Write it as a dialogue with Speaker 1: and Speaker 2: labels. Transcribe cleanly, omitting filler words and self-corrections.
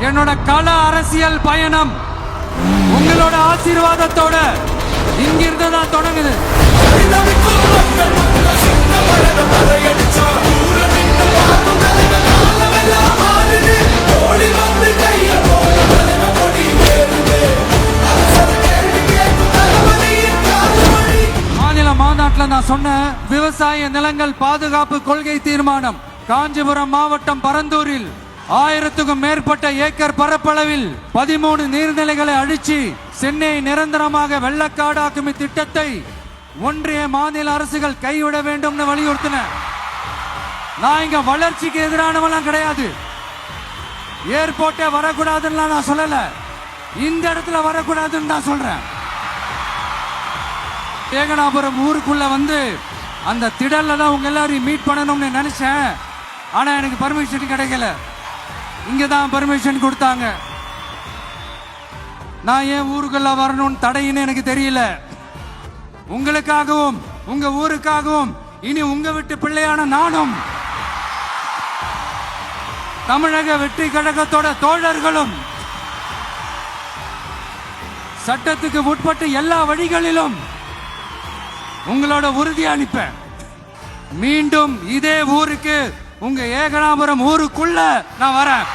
Speaker 1: என்னோட கள அரசியல் பயணம் உங்களோட ஆசீர்வாதத்தோட இங்கிருந்து தான் தொடங்குது. மாநில மாநாட்டில் நான் சொன்ன விவசாய நிலங்கள் பாதுகாப்பு கொள்கை தீர்மானம் காஞ்சிபுரம் மாவட்டம் பரந்தூரில் 1000க்கும் மேற்பட்ட ஏக்கர் பரப்பளவில் 13 நீர்நிலைகளை அழிச்சு சென்னையை நிரந்தரமாக வெள்ளக்காடாக்கும் இத்திட்டத்தை ஒன்றிய மாநில அரசுகள் கைவிட வேண்டும் வலியுறுத்தின. நான் இங்க வளர்ச்சிக்கு எதிரானவெல்லாம் கிடையாது. ஏர்போர்ட்டே வரக்கூடாதுன்னு நான் சொல்லல, இந்த இடத்துல வரக்கூடாதுன்னு நான் சொல்றேன். ஏகனாபுரம் ஊருக்குள்ள வந்து அந்த திடல்ல தான் உங்க எல்லாரையும் மீட் பண்ணணும்னு நினைச்சேன். ஆனா எனக்கு பர்மிஷன் கிடைக்கல. இங்கதான் பர்மிஷன் கொடுத்தாங்க. நான் ஏன் ஊருக்குள்ள வரணும்னு தடையின்னு எனக்கு தெரியல. உங்களுக்காகவும் உங்க ஊருக்காகவும் இனி உங்க வீட்டு பிள்ளையான நானும் தமிழக வெற்றி கழகத்தோட தோழர்களும் சட்டத்துக்கு உட்பட்டு எல்லா வழிகளிலும் உங்களோட உறுதி அளிப்பேன். மீண்டும் இதே ஊருக்கு உங்க ஏகனாபுரம் ஊருக்குள்ள நான் வரேன்.